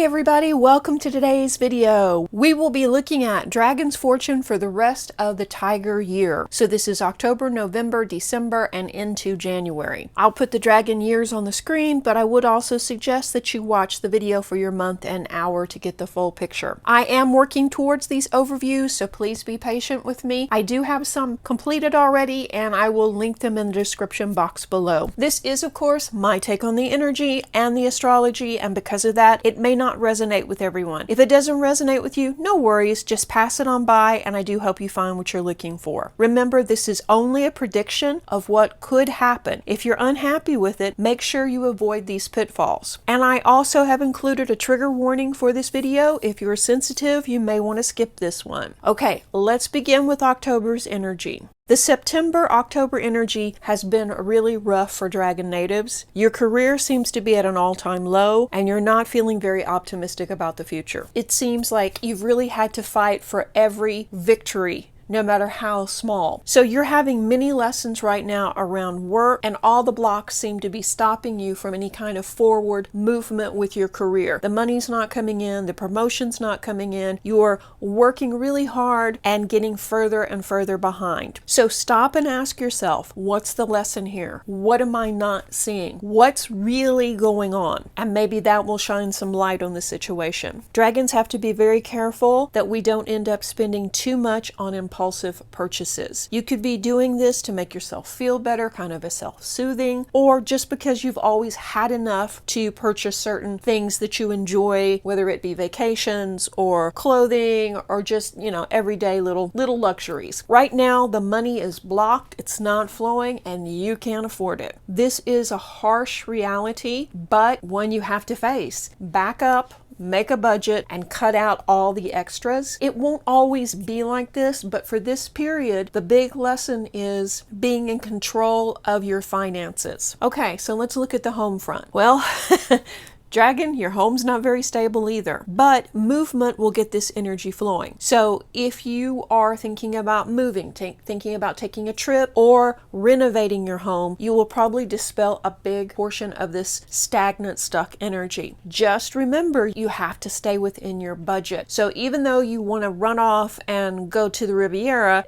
Hey everybody, welcome to today's video. We will be looking at Dragon's fortune for the rest of the Tiger year. So this is October, November, December, and into January. I'll put the Dragon years on the screen, but I would also suggest that you watch the video for your month and hour to get the full picture. I am working towards these overviews, so please be patient with me. I do have some completed already, and I will link them in the description box below. This is, of course, my take on the energy and the astrology, and because of that, it may not resonate with everyone. If it doesn't resonate with you, no worries, just pass it on by, and I do hope you find what you're looking for. Remember, this is only a prediction of what could happen. If you're unhappy with it, make sure you avoid these pitfalls. And I also have included a trigger warning for this video. If you're sensitive, you may want to skip this one. Okay, let's begin with October's energy. The September-October energy has been really rough for Dragon natives. Your career seems to be at an all-time low, and you're not feeling very optimistic about the future. It seems like you've really had to fight for every victory, no matter how small. So you're having many lessons right now around work, and all the blocks seem to be stopping you from any kind of forward movement with your career. The money's not coming in, the promotion's not coming in, you're working really hard and getting further and further behind. So stop and ask yourself, what's the lesson here? What am I not seeing? What's really going on? And maybe that will shine some light on the situation. Dragons have to be very careful that we don't end up spending too much on impulsive purchases. You could be doing this to make yourself feel better, kind of a self-soothing, or just because you've always had enough to purchase certain things that you enjoy, whether it be vacations or clothing or just, everyday little luxuries. Right now, the money is blocked, it's not flowing, and you can't afford it. This is a harsh reality, but one you have to face. Back up, make a budget, and cut out all the extras. It won't always be like this, but for this period, the big lesson is being in control of your finances. Okay, so let's look at the home front. Well, Dragon, your home's not very stable either, but movement will get this energy flowing. So if you are thinking about moving, thinking about taking a trip or renovating your home, you will probably dispel a big portion of this stagnant, stuck energy. Just remember, you have to stay within your budget. So even though you want to run off and go to the Riviera,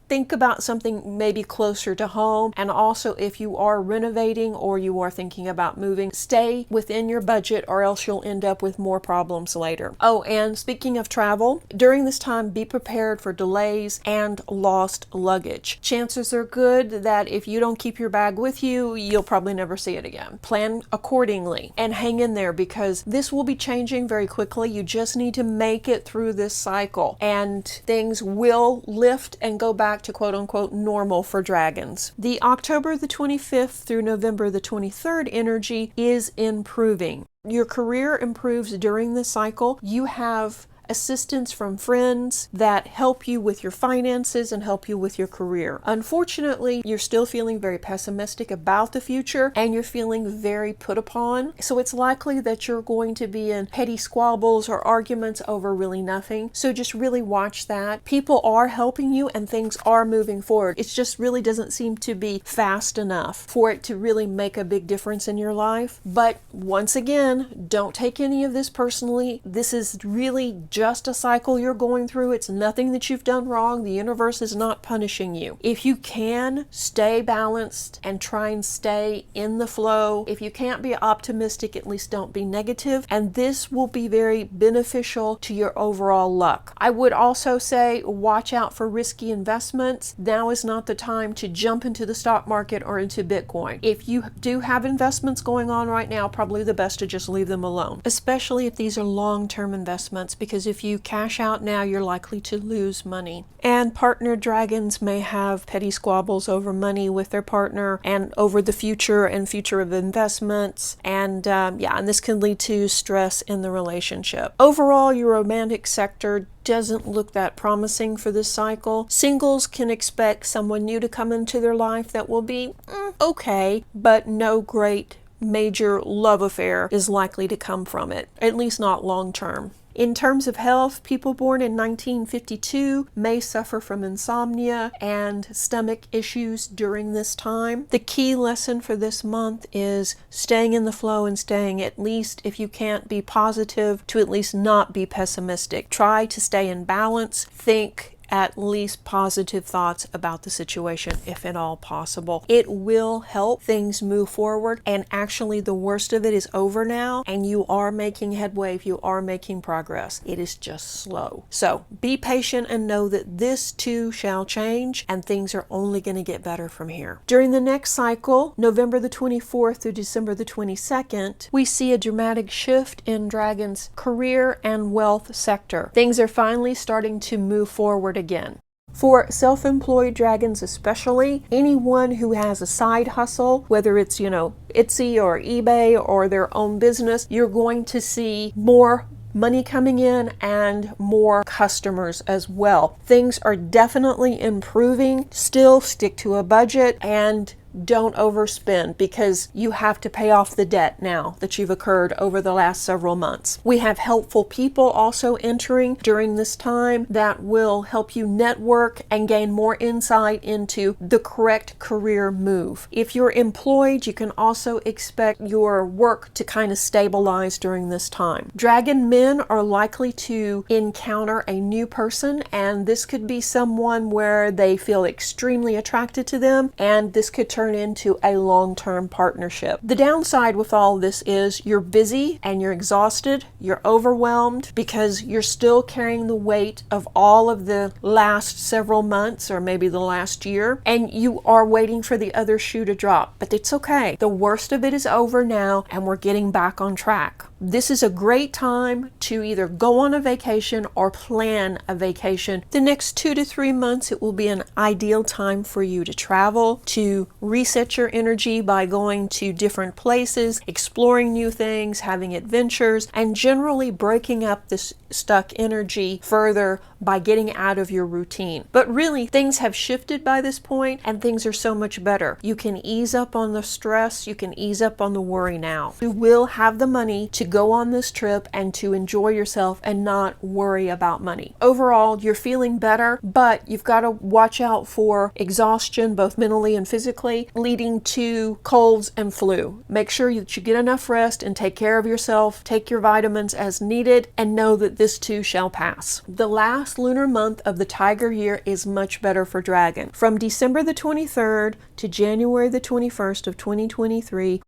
think about something maybe closer to home. And also, if you are renovating or you are thinking about moving, stay within your budget or else you'll end up with more problems later. Oh, and speaking of travel, during this time, be prepared for delays and lost luggage. Chances are good that if you don't keep your bag with you, you'll probably never see it again. Plan accordingly and hang in there, because this will be changing very quickly. You just need to make it through this cycle and things will lift and go back to quote-unquote normal for Dragons. The October the 25th through November the 23rd energy is improving. Your career improves during this cycle. You have assistance from friends that help you with your finances and help you with your career. Unfortunately, you're still feeling very pessimistic about the future and you're feeling very put upon. So it's likely that you're going to be in petty squabbles or arguments over really nothing. So just really watch that. People are helping you and things are moving forward. It just really doesn't seem to be fast enough for it to really make a big difference in your life. But once again, don't take any of this personally. This is really just a cycle you're going through. It's nothing that you've done wrong. The universe is not punishing you. If you can, stay balanced and try and stay in the flow. If you can't be optimistic, at least don't be negative. And this will be very beneficial to your overall luck. I would also say watch out for risky investments. Now is not the time to jump into the stock market or into Bitcoin. If you do have investments going on right now, probably the best to just leave them alone, especially if these are long-term investments, because if you cash out now, you're likely to lose money. And partner dragons may have petty squabbles over money with their partner and over the future of investments. And and this can lead to stress in the relationship. Overall, your romantic sector doesn't look that promising for this cycle. Singles can expect someone new to come into their life that will be okay, but no great major love affair is likely to come from it, at least not long term. In terms of health, people born in 1952 may suffer from insomnia and stomach issues during this time. The key lesson for this month is staying in the flow and staying, at least if you can't be positive, to at least not be pessimistic. Try to stay in balance. Think at least positive thoughts about the situation, if at all possible. It will help things move forward, and actually the worst of it is over now, and you are making headway, you are making progress. It is just slow. So be patient and know that this too shall change, and things are only going to get better from here. During the next cycle, November the 24th through December the 22nd, we see a dramatic shift in Dragon's career and wealth sector. Things are finally starting to move forward again. For self-employed dragons especially, anyone who has a side hustle, whether it's, Etsy or eBay or their own business, you're going to see more money coming in and more customers as well. Things are definitely improving. Still stick to a budget and don't overspend, because you have to pay off the debt now that you've incurred over the last several months. We have helpful people also entering during this time that will help you network and gain more insight into the correct career move. If you're employed, you can also expect your work to kind of stabilize during this time. Dragon men are likely to encounter a new person, and this could be someone where they feel extremely attracted to them, and this could turn into a long-term partnership. The downside with all this is you're busy and you're exhausted, you're overwhelmed, because you're still carrying the weight of all of the last several months or maybe the last year, and you are waiting for the other shoe to drop. But it's okay. The worst of it is over now, and we're getting back on track. This is a great time to either go on a vacation or plan a vacation. The next 2 to 3 months, it will be an ideal time for you to travel, to reset your energy by going to different places, exploring new things, having adventures, and generally breaking up this stuck energy further by getting out of your routine. But really, things have shifted by this point, and things are so much better. You can ease up on the stress, you can ease up on the worry now. You will have the money to go on this trip and to enjoy yourself and not worry about money. Overall, you're feeling better, but you've got to watch out for exhaustion, both mentally and physically, leading to colds and flu. Make sure that you get enough rest and take care of yourself, take your vitamins as needed, and know that this too shall pass. The last lunar month of the Tiger year is much better for Dragon. From December the 23rd to January the 21st of 2023,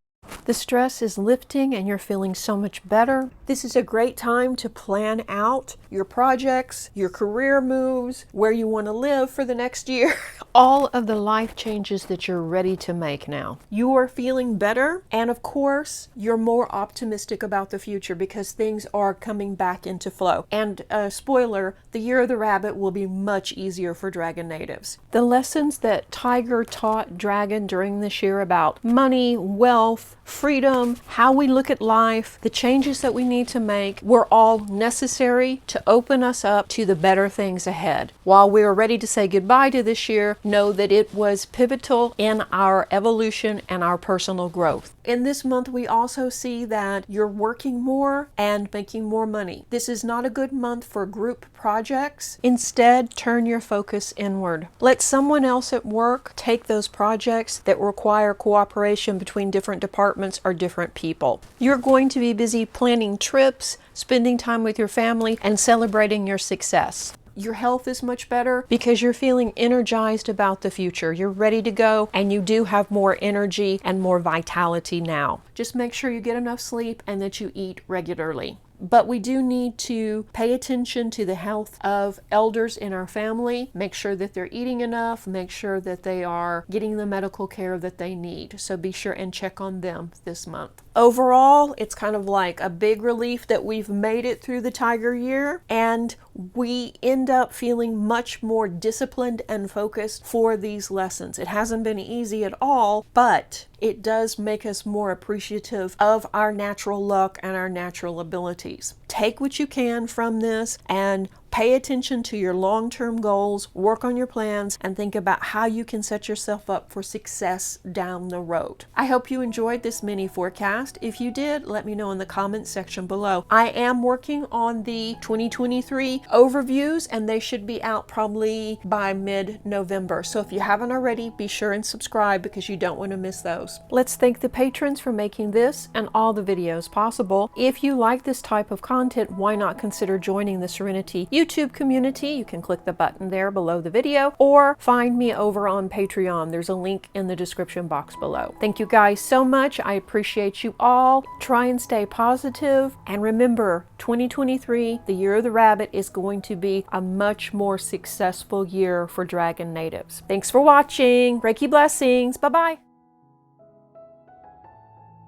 the stress is lifting and you're feeling so much better. This is a great time to plan out your projects, your career moves, where you want to live for the next year. All of the life changes that you're ready to make now. You are feeling better, and of course, you're more optimistic about the future because things are coming back into flow. And spoiler, the year of the rabbit will be much easier for Dragon natives. The lessons that Tiger taught Dragon during this year about money, wealth, freedom, how we look at life, the changes that we need to make, were all necessary to open us up to the better things ahead. While we are ready to say goodbye to this year, know that it was pivotal in our evolution and our personal growth. In this month, we also see that you're working more and making more money. This is not a good month for group projects. Instead, turn your focus inward. Let someone else at work take those projects that require cooperation between different departments or different people. You're going to be busy planning trips, spending time with your family, and celebrating your success. Your health is much better because you're feeling energized about the future. You're ready to go, and you do have more energy and more vitality now. Just make sure you get enough sleep and that you eat regularly. But we do need to pay attention to the health of elders in our family. Make sure that they're eating enough. Make sure that they are getting the medical care that they need. So be sure and check on them this month. Overall, it's kind of like a big relief that we've made it through the Tiger year, and we end up feeling much more disciplined and focused for these lessons. It hasn't been easy at all, but it does make us more appreciative of our natural luck and our natural abilities. Take what you can from this and Pay attention to your long-term goals, work on your plans, and think about how you can set yourself up for success down the road. I hope you enjoyed this mini forecast. If you did, let me know in the comments section below. I am working on the 2023 overviews, and they should be out probably by mid-November. So if you haven't already, be sure and subscribe because you don't want to miss those. Let's thank the patrons for making this and all the videos possible. If you like this type of content, why not consider joining the Serenity YouTube community? You can click the button there below the video or find me over on Patreon. There's a link in the description box below. Thank you guys so much. I appreciate you all. Try and stay positive. And remember, 2023, the year of the rabbit, is going to be a much more successful year for Dragon natives. Thanks for watching. Reiki blessings. Bye-bye.